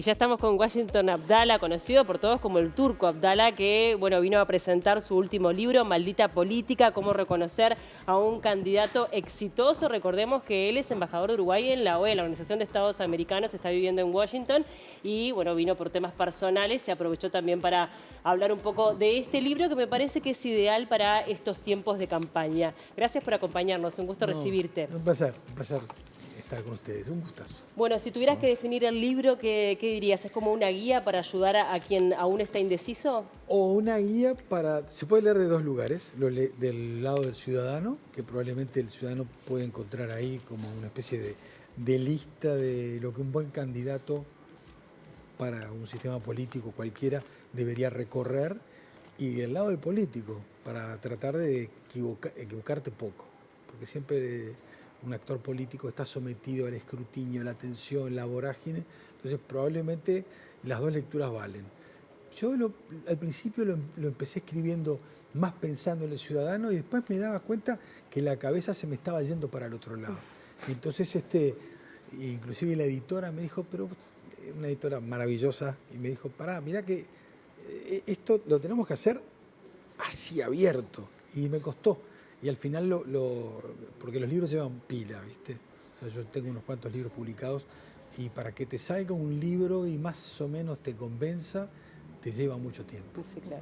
Ya estamos con Washington Abdala, conocido por todos como el Turco Abdala, que vino a presentar su último libro, Maldita Política, cómo reconocer a un candidato exitoso. Recordemos que él es embajador de Uruguay en la OEA, la Organización de Estados Americanos, está viviendo en Washington y vino por temas personales. Se aprovechó también para hablar un poco de este libro que me parece que es ideal para estos tiempos de campaña. Gracias por acompañarnos, un gusto recibirte. Un placer estar con ustedes, un gustazo. Bueno, si tuvieras que definir el libro, ¿qué dirías? ¿Es como una guía para ayudar a quien aún está indeciso? O una guía para... Se puede leer de dos lugares, del lado del ciudadano, que probablemente el ciudadano puede encontrar ahí como una especie de lista de lo que un buen candidato para un sistema político cualquiera debería recorrer, y del lado del político, para tratar de equivocarte poco, porque siempre un actor político está sometido al escrutinio, la atención, la vorágine, entonces probablemente las dos lecturas valen. Yo al principio lo empecé escribiendo más pensando en el ciudadano y después me daba cuenta que la cabeza se me estaba yendo para el otro lado. Entonces, inclusive la editora me dijo, pero una editora maravillosa, y me dijo, pará, mirá que esto lo tenemos que hacer así abierto, y me costó. Y al final, porque los libros llevan pila, ¿viste? O sea, yo tengo unos cuantos libros publicados y para que te salga un libro y más o menos te convenza, te lleva mucho tiempo. Sí, claro.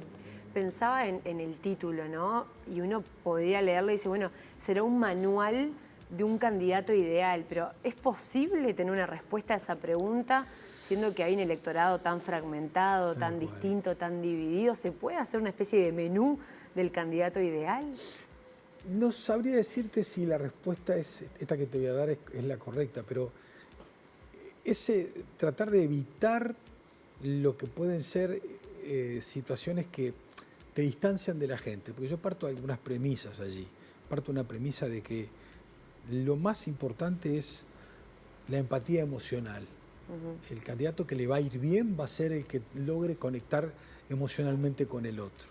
Pensaba en el título, ¿no? Y uno podría leerlo y dice, bueno, será un manual de un candidato ideal, pero ¿es posible tener una respuesta a esa pregunta, siendo que hay un electorado tan fragmentado, tan distinto, tan dividido? ¿Se puede hacer una especie de menú del candidato ideal? No sabría decirte si la respuesta esta que te voy a dar es la correcta, pero tratar de evitar lo que pueden ser situaciones que te distancian de la gente, porque yo parto de algunas premisas allí. Parto de una premisa de que lo más importante es la empatía emocional. El candidato que le va a ir bien va a ser el que logre conectar emocionalmente con el otro.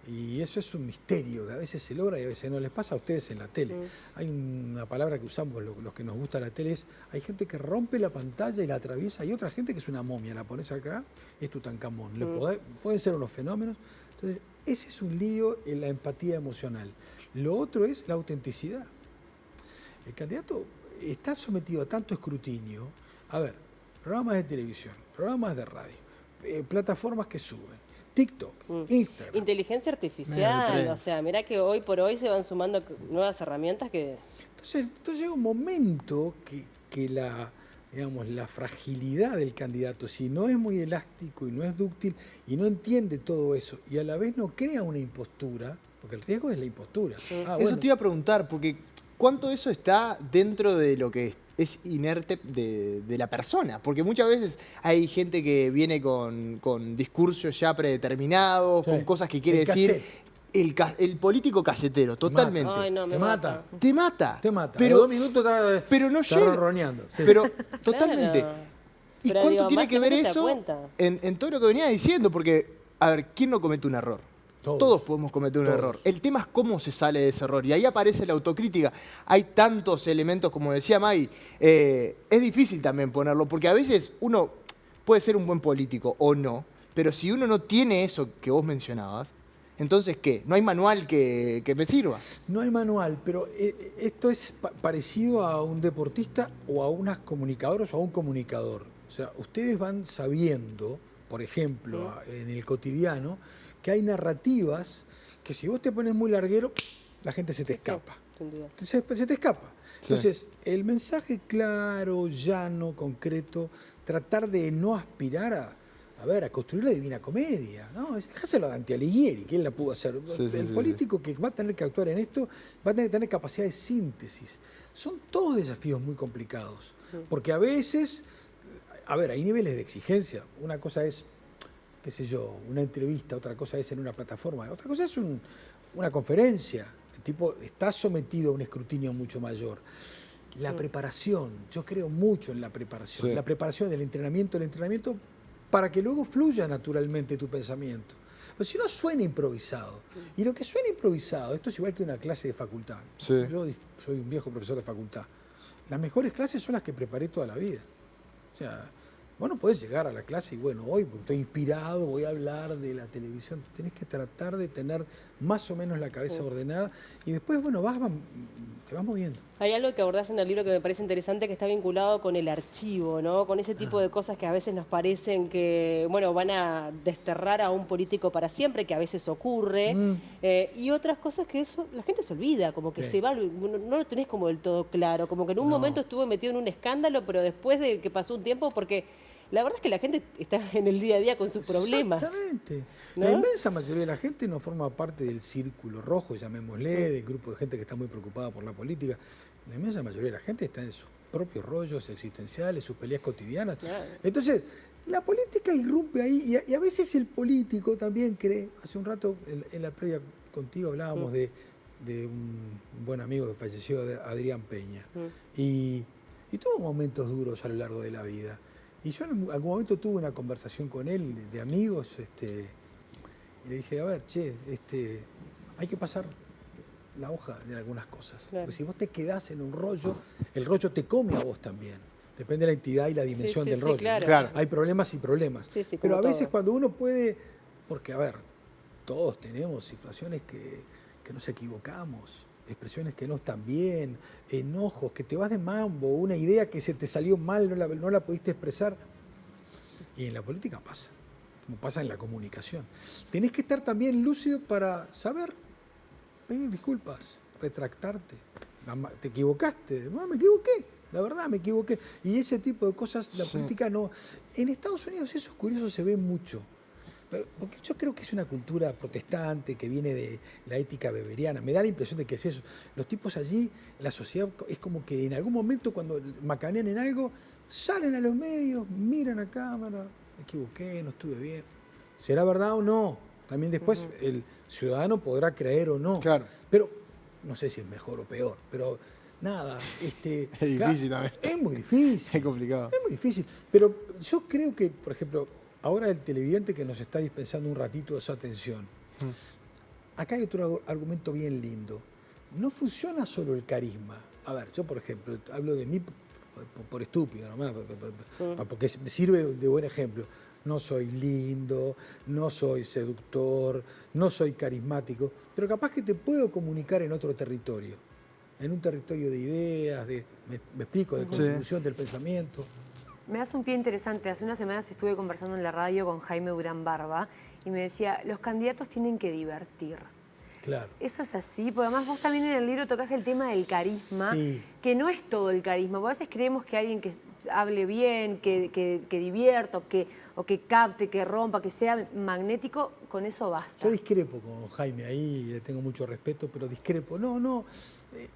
Y eso es un misterio, que a veces se logra y a veces no. Les pasa a ustedes en la tele. Hay una palabra que usamos los que nos gusta la tele, hay gente que rompe la pantalla y la atraviesa, y otra gente que es una momia, la pones acá, es Tutankamón. Pueden ser unos fenómenos. Entonces, ese es un lío en la empatía emocional. Lo otro es la autenticidad. El candidato está sometido a tanto escrutinio. A ver, programas de televisión, programas de radio, plataformas que suben, TikTok, Instagram. Inteligencia artificial, o sea, mirá que hoy por hoy se van sumando nuevas herramientas que... Entonces llega un momento que la fragilidad del candidato, si no es muy elástico y no es dúctil y no entiende todo eso y a la vez no crea una impostura, porque el riesgo es la impostura. Eso te iba a preguntar, porque ¿cuánto de eso está dentro de lo que es inerte de la persona? Porque muchas veces hay gente que viene con discursos ya predeterminados, con cosas que quiere decir. El político casetero, totalmente. Ay, no, te mata. Te mata. Te mata. Pero, a los 2 minutos pero no está llega. ronroneando. Sí. Pero totalmente. Claro. ¿Y Pero cuánto digo, tiene más que ver gente se eso da cuenta. en todo lo que venía diciendo? Porque, a ver, ¿quién no comete un error? Todos podemos cometer un error. El tema es cómo se sale de ese error. Y ahí aparece la autocrítica. Hay tantos elementos, como decía Maggie. Es difícil también ponerlo, porque a veces uno puede ser un buen político o no, pero si uno no tiene eso que vos mencionabas, entonces, ¿qué? ¿No hay manual que me sirva? No hay manual, pero esto es parecido a un deportista o a unas comunicadoras o a un comunicador. O sea, ustedes van sabiendo, por ejemplo, en el cotidiano, que hay narrativas que si vos te pones muy larguero, la gente se te escapa. Entonces, se te escapa. Entonces, el mensaje claro, llano, concreto, tratar de no aspirar a construir la Divina Comedia, ¿no? Dejáselo a Dante Alighieri, que él la pudo hacer. El político que va a tener que actuar en esto va a tener capacidad de síntesis. Son todos desafíos muy complicados, porque a veces, hay niveles de exigencia. Una cosa es, qué sé yo, una entrevista, otra cosa es en una plataforma, otra cosa es una conferencia. El tipo está sometido a un escrutinio mucho mayor. La preparación, yo creo mucho en la preparación. La preparación del entrenamiento para que luego fluya naturalmente tu pensamiento. Pero si no, suena improvisado. Y lo que suena improvisado, esto es igual que una clase de facultad. Yo soy un viejo profesor de facultad. Las mejores clases son las que preparé toda la vida. O sea, Vos no podés llegar a la clase y bueno, hoy estoy inspirado, voy a hablar de la televisión. Tenés que tratar de tener más o menos la cabeza ordenada y después, bueno, te vas moviendo. Hay algo que abordás en el libro que me parece interesante que está vinculado con el archivo, ¿no? Con ese tipo de cosas que a veces nos parecen que, bueno, van a desterrar a un político para siempre, que a veces ocurre, y otras cosas que eso la gente se olvida, como que se va, no lo tenés como del todo claro, como que en un momento estuve metido en un escándalo, pero después de que pasó un tiempo, porque la verdad es que la gente está en el día a día con sus problemas. Exactamente. ¿No? La inmensa mayoría de la gente no forma parte del círculo rojo, llamémosle, del grupo de gente que está muy preocupada por la política. La inmensa mayoría de la gente está en sus propios rollos existenciales, sus peleas cotidianas. Claro. Entonces, la política irrumpe ahí y a veces el político también cree. Hace un rato en la previa contigo hablábamos de un buen amigo que falleció, Adrián Peña. Y tuvo momentos duros a lo largo de la vida. Y yo en algún momento tuve una conversación con él de amigos, y le dije, a ver, hay que pasar la hoja de algunas cosas. Claro. Porque si vos te quedás en un rollo, el rollo te come a vos también. Depende de la entidad y la dimensión del rollo. Claro. Hay problemas y problemas. Sí, pero a como veces todo. cuando uno puede, porque a ver, todos tenemos situaciones que nos equivocamos, expresiones que no están bien, enojos, que te vas de mambo, una idea que se te salió mal, no la pudiste expresar. Y en la política pasa, como pasa en la comunicación. Tenés que estar también lúcido para saber pedir disculpas, retractarte. Te equivocaste, no, me equivoqué, la verdad me equivoqué. Y ese tipo de cosas, la política no. En Estados Unidos eso es curioso, se ve mucho. Porque yo creo que es una cultura protestante que viene de la ética weberiana. Me da la impresión de que es eso. Los tipos allí, la sociedad es como que en algún momento cuando macanean en algo, salen a los medios, miran a cámara, me equivoqué, no estuve bien. ¿Será verdad o no? También después el ciudadano podrá creer o no. Claro. Pero no sé si es mejor o peor, pero nada. Es difícil también. Es muy difícil. Es complicado. Es muy difícil. Pero yo creo que, por ejemplo, ahora el televidente que nos está dispensando un ratito de su atención. Acá hay otro argumento bien lindo. No funciona solo el carisma. A ver, yo por ejemplo, hablo de mí por estúpido nomás, porque me sirve de buen ejemplo. No soy lindo, no soy seductor, no soy carismático, pero capaz que te puedo comunicar en otro territorio. En un territorio de ideas, me explico, de contribución del pensamiento. Me das un pie interesante. Hace unas semanas estuve conversando en la radio con Jaime Durán Barba y me decía, los candidatos tienen que divertir. Claro. Eso es así, porque además vos también en el libro tocás el tema del carisma, que no es todo el carisma. Porque a veces creemos que alguien que hable bien, que divierta, o que capte, que rompa, que sea magnético, con eso basta. Yo discrepo con Jaime ahí, le tengo mucho respeto, pero discrepo. No,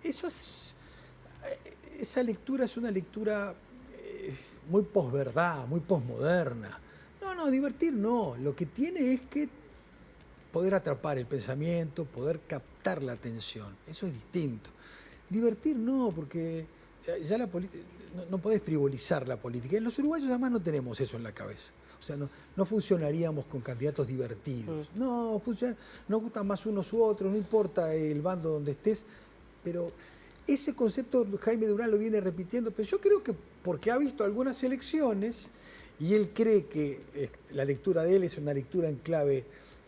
eso es... Esa lectura es una lectura muy posverdad, muy posmoderna. No, divertir no. Lo que tiene es que poder atrapar el pensamiento, poder captar la atención. Eso es distinto. Divertir no, porque ya la política, no podés frivolizar la política. En los uruguayos además no tenemos eso en la cabeza. O sea, no funcionaríamos con candidatos divertidos. No, nos gustan más unos u otros, no importa el bando donde estés, pero ese concepto Jaime Durán lo viene repitiendo, pero yo creo que porque ha visto algunas elecciones y él cree que la lectura de él es una lectura en clave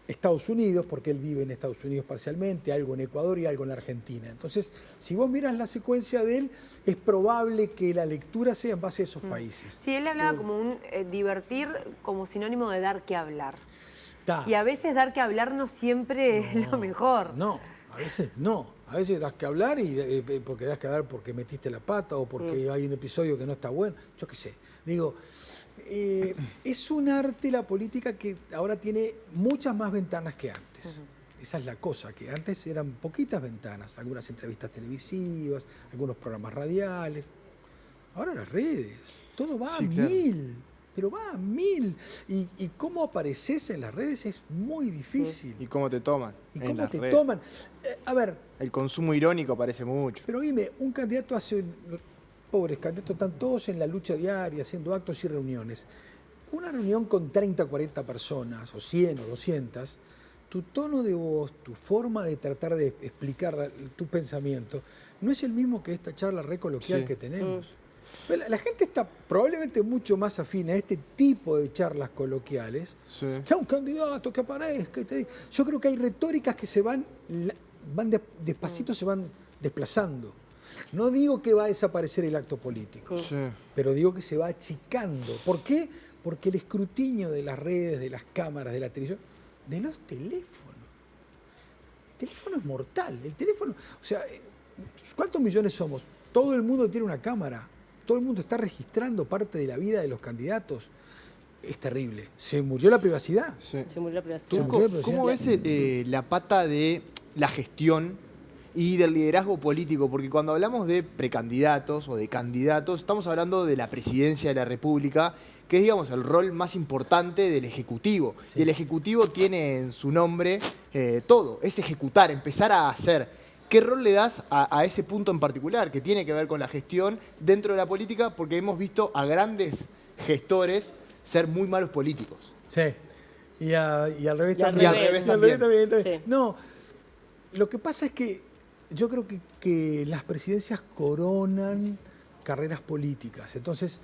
Estados Unidos, porque él vive en Estados Unidos parcialmente, algo en Ecuador y algo en la Argentina. Entonces, si vos miras la secuencia de él, es probable que la lectura sea en base a esos países. Sí, él hablaba como un divertir como sinónimo de dar que hablar. Ta. Y a veces dar que hablar no siempre es lo mejor. No, a veces no. A veces das que hablar y porque das que hablar porque metiste la pata o porque hay un episodio que no está bueno. Yo qué sé. Digo, es un arte la política que ahora tiene muchas más ventanas que antes. Esa es la cosa, que antes eran poquitas ventanas, algunas entrevistas televisivas, algunos programas radiales. Ahora las redes, todo va a mil, pero va a mil. Y cómo apareces en las redes es muy difícil. ¿Y cómo te toman? ¿Y cómo te toman? A ver. El consumo irónico aparece mucho. Pero dime, un candidato hace... Pobres candidatos, están todos en la lucha diaria, haciendo actos y reuniones. Una reunión con 30, 40 personas, o 100 o 200, tu tono de voz, tu forma de tratar de explicar tu pensamiento, no es el mismo que esta charla recoloquial que tenemos. La gente está probablemente mucho más afín a este tipo de charlas coloquiales que a un candidato que aparezca. Yo creo que hay retóricas que se despacito se van desplazando. No digo que va a desaparecer el acto político, pero digo que se va achicando. ¿Por qué? Porque el escrutinio de las redes, de las cámaras, de la televisión, de los teléfonos. El teléfono es mortal. El teléfono, o sea, ¿cuántos millones somos? Todo el mundo tiene una cámara. Todo el mundo está registrando parte de la vida de los candidatos. Es terrible. Se murió la privacidad. Sí. Se murió la privacidad. ¿Cómo ves la pata de la gestión y del liderazgo político? Porque cuando hablamos de precandidatos o de candidatos, estamos hablando de la presidencia de la República, que es, digamos, el rol más importante del Ejecutivo. Sí. Y el Ejecutivo tiene en su nombre todo, es ejecutar, empezar a hacer. ¿Qué rol le das a ese punto en particular, que tiene que ver con la gestión dentro de la política? Porque hemos visto a grandes gestores ser muy malos políticos. Sí, y al revés también. Sí. No, lo que pasa es que yo creo que las presidencias coronan carreras políticas. Entonces,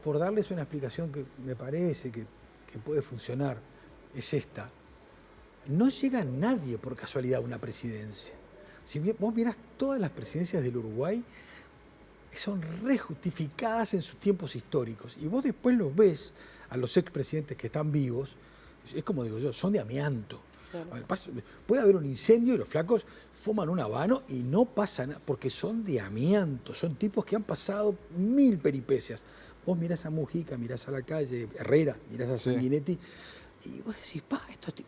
por darles una explicación que me parece que puede funcionar, es esta. No llega nadie por casualidad a una presidencia. Si vos mirás todas las presidencias del Uruguay, son rejustificadas en sus tiempos históricos. Y vos después los ves a los expresidentes que están vivos, es como digo yo, son de amianto. Claro. Puede haber un incendio y los flacos fuman un habano y no pasa nada, porque son de amianto, son tipos que han pasado 1000 peripecias. Vos mirás a Mujica, mirás a la calle, Herrera, mirás a Sanguinetti, y vos decís,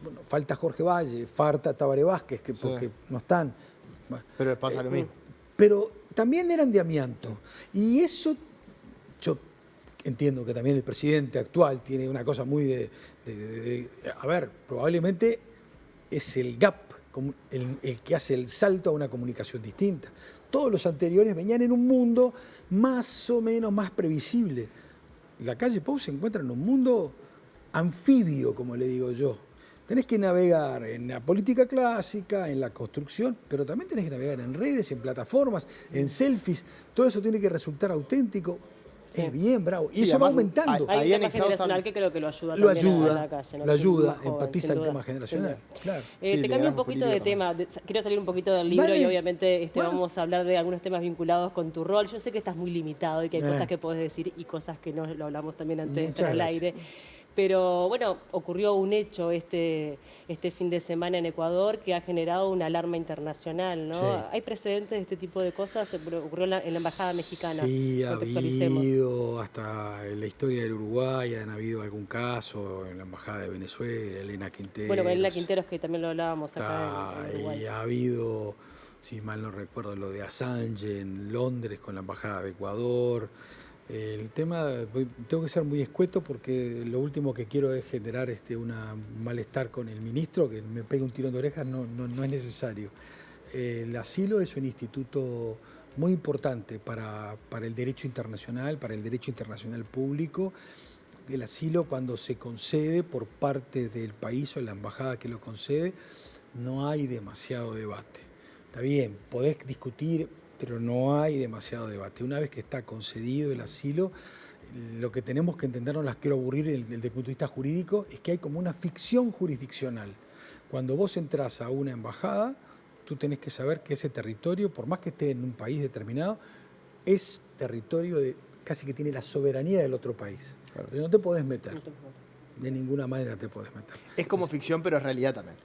bueno, falta Jorge Valle, falta Tabaré Vázquez, porque no están. Pero pasa lo mismo. Pero también eran de amianto. Y eso, yo entiendo que también el presidente actual tiene una cosa muy a ver, probablemente es el gap, el que hace el salto a una comunicación distinta. Todos los anteriores venían en un mundo más o menos más previsible. La calle Pou se encuentra en un mundo anfibio, como le digo yo. Tenés que navegar en la política clásica, en la construcción, pero también tenés que navegar en redes, en plataformas, en selfies. Todo eso tiene que resultar auténtico. Sí. Es bien, bravo. Y eso va aumentando. Hay un tema generacional que creo que lo ayuda también a la calle, ¿no? Lo ayuda, empatiza el tema generacional. Claro. Te cambio un poquito de tema. Quiero salir un poquito del libro y obviamente vamos a hablar de algunos temas vinculados con tu rol. Yo sé que estás muy limitado y que hay cosas que podés decir y cosas que no, lo hablamos también antes de estar al aire. Pero bueno, ocurrió un hecho este fin de semana en Ecuador que ha generado una alarma internacional, ¿no? Sí. ¿Hay precedentes de este tipo de cosas? Ocurrió en la Embajada Mexicana. Sí, ha habido, hasta en la historia del Uruguay, han habido algún caso en la Embajada de Venezuela, Elena Quinteros. Bueno, con Elena Quinteros, que también lo hablábamos acá en Uruguay. Y ha habido, si mal no recuerdo, lo de Assange en Londres con la Embajada de Ecuador. El tema, tengo que ser muy escueto porque lo último que quiero es generar un malestar con el ministro, que me pegue un tirón de orejas, no es necesario. El asilo es un instituto muy importante para el derecho internacional, para el derecho internacional público. El asilo, cuando se concede por parte del país o la embajada que lo concede, no hay demasiado debate. Está bien, podés discutir, pero no hay demasiado debate. Una vez que está concedido el asilo, lo que tenemos que entender, no las quiero aburrir desde el punto de vista jurídico, es que hay como una ficción jurisdiccional. Cuando vos entras a una embajada, tú tenés que saber que ese territorio, por más que esté en un país determinado, es territorio casi que tiene la soberanía del otro país. Claro. No te podés meter. De ninguna manera te podés meter. Es como ficción, pero es realidad también.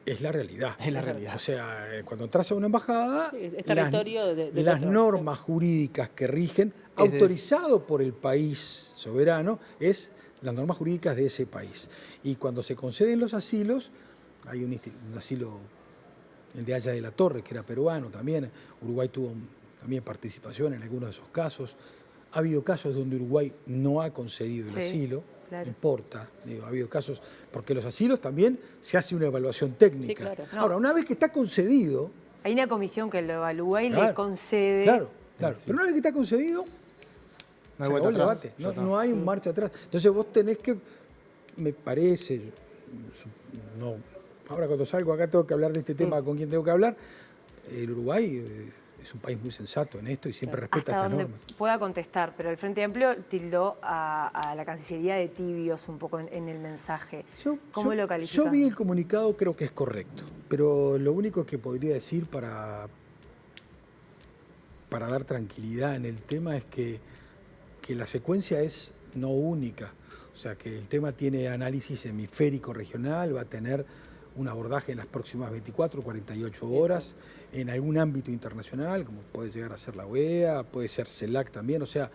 Es la realidad. Es la realidad. O sea, cuando entras a una embajada, es territorio las normas jurídicas que rigen, autorizado por el país soberano, es las normas jurídicas de ese país. Y cuando se conceden los asilos, hay un asilo, el de Haya de la Torre, que era peruano también. Uruguay tuvo también participación en algunos de esos casos. Ha habido casos donde Uruguay no ha concedido el asilo. Claro. No importa, ha habido casos, porque los asilos también se hace una evaluación técnica. Sí, claro. Ahora, una vez que está concedido... Hay una comisión que lo evalúa y le concede... Claro. Pero una vez que está concedido, no hay vuelta atrás. Debate. No hay un marcha atrás. Entonces vos tenés que, me parece, ahora cuando salgo acá tengo que hablar de este tema con quien tengo que hablar, el Uruguay es un país muy sensato en esto y siempre respeta Hasta estas donde normas. pueda contestar, pero el Frente Amplio tildó a la Cancillería de tibios un poco en el mensaje. ¿Cómo lo califican? Yo vi el comunicado, creo que es correcto, pero lo único que podría decir para dar tranquilidad en el tema es que la secuencia es no única. O sea, que el tema tiene análisis hemisférico regional, va a tener un abordaje en las próximas 24, 48 horas en algún ámbito internacional, como puede llegar a ser la OEA, puede ser CELAC también. O sea,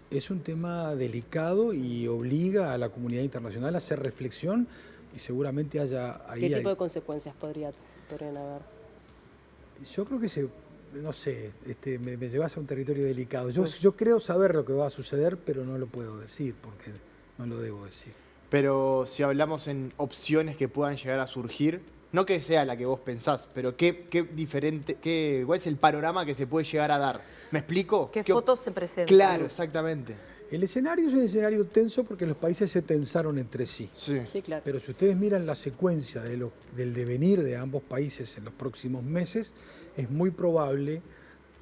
es un tema delicado y obliga a la comunidad internacional a hacer reflexión y seguramente haya ahí... ¿Qué tipo de consecuencias podrían haber? Yo creo que no sé, me llevas a un territorio delicado. Yo creo saber lo que va a suceder, pero no lo puedo decir porque no lo debo decir. Pero si hablamos en opciones que puedan llegar a surgir, no que sea la que vos pensás, pero ¿cuál es el panorama que se puede llegar a dar? ¿Me explico? ¿Qué fotos se presentan? Claro, exactamente. El escenario es un escenario tenso porque los países se tensaron entre sí. Sí, claro. Pero si ustedes miran la secuencia del devenir de ambos países en los próximos meses, es muy probable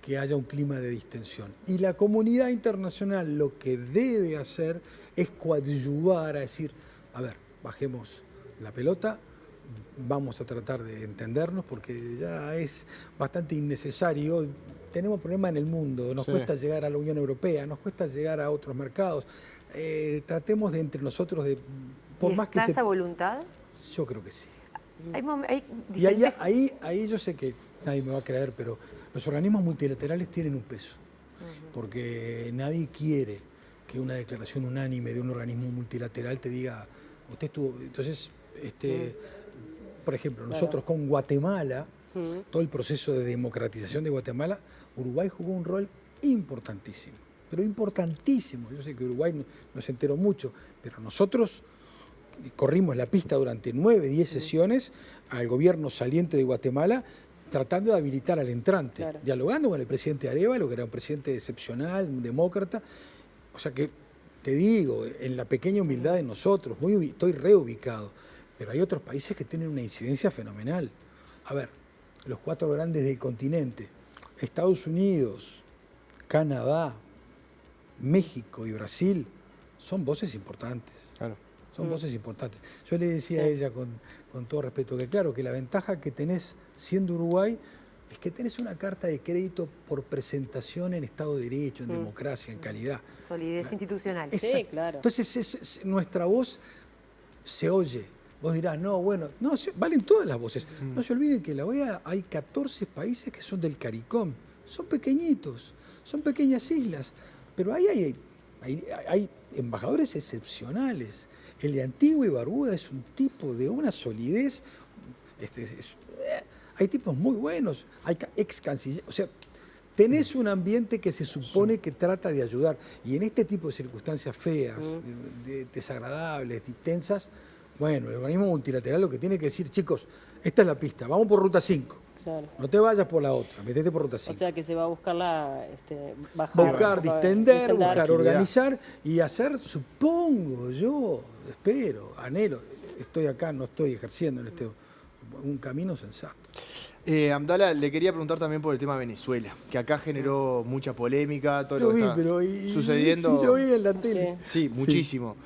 que haya un clima de distensión. Y la comunidad internacional lo que debe hacer es coadyuvar, a decir, a ver, bajemos la pelota, vamos a tratar de entendernos porque ya es bastante innecesario. Tenemos problemas en el mundo, nos cuesta llegar a la Unión Europea, nos cuesta llegar a otros mercados. Tratemos de entre nosotros de... ¿Y está esa voluntad? Yo creo que sí. Hay Y ahí yo sé que nadie me va a creer, pero los organismos multilaterales tienen un peso, porque nadie quiere que una declaración unánime de un organismo multilateral te diga, usted estuvo... Entonces, por ejemplo, nosotros con Guatemala, todo el proceso de democratización de Guatemala, Uruguay jugó un rol importantísimo, pero importantísimo. Yo sé que Uruguay no se enteró mucho, pero nosotros corrimos la pista durante 9, 10 sesiones al gobierno saliente de Guatemala, tratando de habilitar al entrante, dialogando con el presidente Arévalo, que era un presidente excepcional, un demócrata. O sea que, te digo, en la pequeña humildad de nosotros, estoy reubicado, pero hay otros países que tienen una incidencia fenomenal. A ver, los 4 grandes del continente, Estados Unidos, Canadá, México y Brasil, son voces importantes. Claro. Son voces importantes. Yo le decía a ella con todo respeto que claro, que la ventaja que tenés siendo Uruguay es que tenés una carta de crédito por presentación en Estado de Derecho, en democracia, en calidad. Solidez institucional. Exacto. Sí, claro. Entonces nuestra voz se oye. Vos dirás, no, bueno, no, valen todas las voces. No se olviden que en la OEA hay 14 países que son del CARICOM. Son pequeñitos, son pequeñas islas, pero ahí hay embajadores excepcionales. El de Antigua y Barbuda es un tipo de una solidez. Hay tipos muy buenos, hay ex cancilleres. O sea, tenés un ambiente que se supone que trata de ayudar. Y en este tipo de circunstancias feas, desagradables, tensas, bueno, el organismo multilateral lo que tiene que decir, chicos, esta es la pista, vamos por ruta 5. Claro. No te vayas por la otra, metete por ruta 5. O sea que se va a buscar bajar. Buscar distender, buscar organizar y hacer, supongo, yo espero, anhelo, estoy acá, no estoy ejerciendo en un camino sensato. Abdala, le quería preguntar también por el tema de Venezuela, que acá generó mucha polémica, todo lo que está sucediendo. Sí, yo vi en la tele. Sí, muchísimo.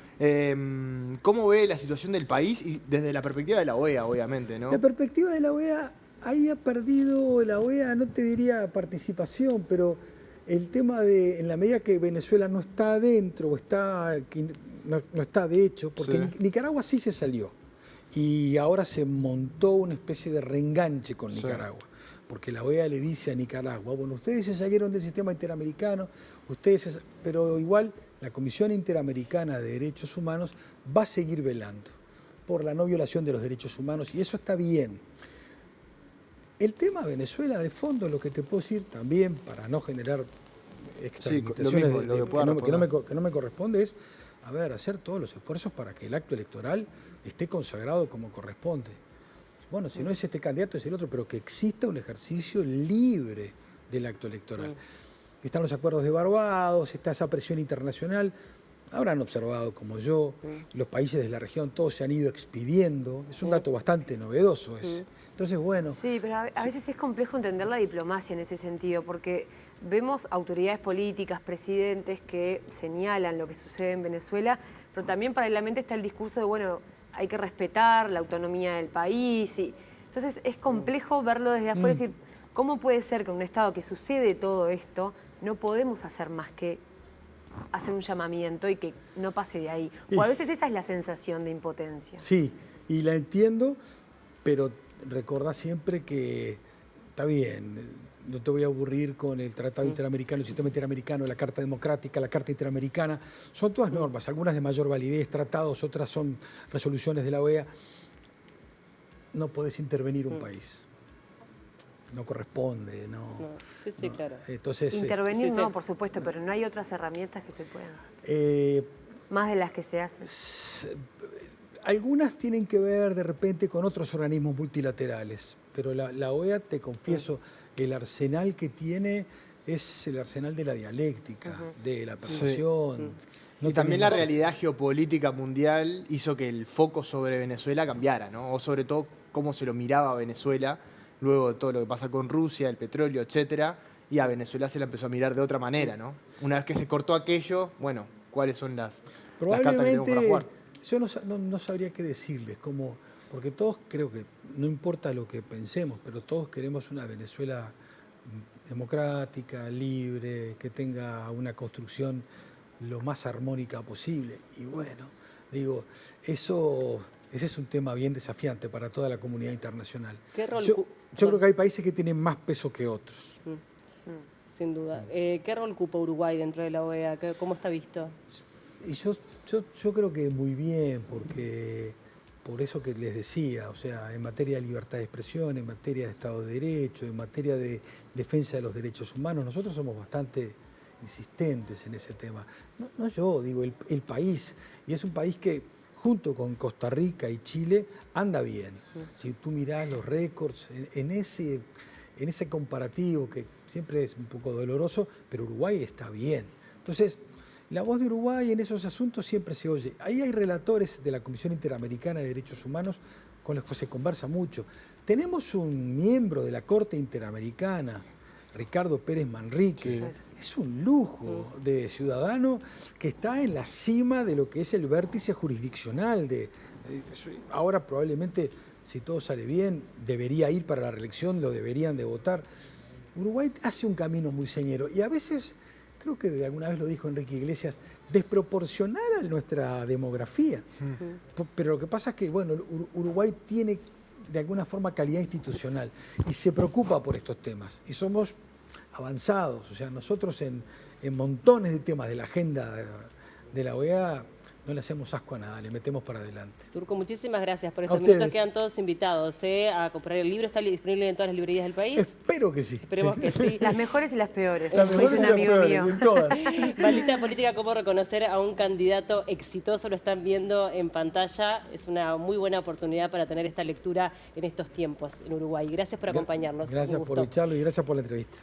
¿Cómo ve la situación del país y desde la perspectiva de la OEA, obviamente, ¿no? La perspectiva de la OEA, ahí ha perdido la OEA, no te diría participación, pero el tema de, en la medida que Venezuela no está adentro, o no está de hecho, porque Nicaragua sí se salió. Y ahora se montó una especie de reenganche con Nicaragua, porque la OEA le dice a Nicaragua, bueno, ustedes se salieron del sistema interamericano, pero igual la Comisión Interamericana de Derechos Humanos va a seguir velando por la no violación de los derechos humanos, y eso está bien. El tema Venezuela, de fondo, lo que te puedo decir también, para no generar extralimitaciones que no me corresponde, es hacer todos los esfuerzos para que el acto electoral esté consagrado como corresponde. Bueno, si no es este candidato, es el otro, pero que exista un ejercicio libre del acto electoral. Están los acuerdos de Barbados, está esa presión internacional. habrán observado como yo, los países de la región todos se han ido expidiendo, es un dato bastante novedoso ese. Entonces, bueno... Sí, pero a veces es complejo entender la diplomacia en ese sentido, porque vemos autoridades políticas, presidentes que señalan lo que sucede en Venezuela, pero también paralelamente está el discurso de, bueno, hay que respetar la autonomía del país. Entonces es complejo verlo desde afuera y decir, ¿cómo puede ser que en un Estado que sucede todo esto no podemos hacer más que hacer un llamamiento y que no pase de ahí? O a veces esa es la sensación de impotencia. Sí, y la entiendo, pero recordá siempre que está bien, no te voy a aburrir con el Tratado Interamericano, el Sistema Interamericano, la Carta Democrática, la Carta Interamericana, son todas normas, algunas de mayor validez, tratados, otras son resoluciones de la OEA. No podés intervenir un país. No corresponde, no. Sí, sí, claro. Entonces, intervenir no, por supuesto, pero no hay otras herramientas que se puedan. Más de las que se hacen. Algunas tienen que ver de repente con otros organismos multilaterales, pero la OEA, te confieso, el arsenal que tiene es el arsenal de la dialéctica, de la persuasión. No y también la realidad geopolítica mundial hizo que el foco sobre Venezuela cambiara, ¿no? O sobre todo cómo se lo miraba a Venezuela luego de todo lo que pasa con Rusia, el petróleo, etcétera, y a Venezuela se la empezó a mirar de otra manera, ¿no? Una vez que se cortó aquello, bueno, ¿cuáles son las cartas que tenemos para jugar? Yo no sabría qué decirles, porque todos creo que, no importa lo que pensemos, pero todos queremos una Venezuela democrática, libre, que tenga una construcción lo más armónica posible. Y bueno, digo, ese es un tema bien desafiante para toda la comunidad internacional. Yo creo que hay países que tienen más peso que otros. Sin duda. ¿Qué rol ocupa Uruguay dentro de la OEA? ¿Cómo está visto? Y yo creo que muy bien, porque por eso que les decía, o sea, en materia de libertad de expresión, en materia de Estado de Derecho, en materia de defensa de los derechos humanos, nosotros somos bastante insistentes en ese tema. No yo, digo, el país. Y es un país que, junto con Costa Rica y Chile, anda bien. Si tú mirás los récords, en ese comparativo, que siempre es un poco doloroso, pero Uruguay está bien. Entonces, la voz de Uruguay en esos asuntos siempre se oye. Ahí hay relatores de la Comisión Interamericana de Derechos Humanos con los que se conversa mucho. Tenemos un miembro de la Corte Interamericana, Ricardo Pérez Manrique. Sí. Es un lujo de ciudadano que está en la cima de lo que es el vértice jurisdiccional. Ahora probablemente, si todo sale bien, debería ir para la reelección, lo deberían de votar. Uruguay hace un camino muy señero y a veces, creo que alguna vez lo dijo Enrique Iglesias, desproporcional a nuestra demografía. Pero lo que pasa es que, bueno, Uruguay tiene de alguna forma calidad institucional y se preocupa por estos temas. Y somos avanzados, o sea, nosotros en montones de temas de la agenda de la OEA no le hacemos asco a nada, le metemos para adelante. Turco, muchísimas gracias por estos minutos. Quedan todos invitados a comprar el libro. ¿Está disponible en todas las librerías del país? Espero que sí. Esperemos que sí. Las mejores y las peores. Las mejores y las peores, en todas. Maldita política, cómo reconocer a un candidato exitoso, lo están viendo en pantalla. Es una muy buena oportunidad para tener esta lectura en estos tiempos en Uruguay. Gracias por acompañarnos. Gracias por el charlo y gracias por la entrevista.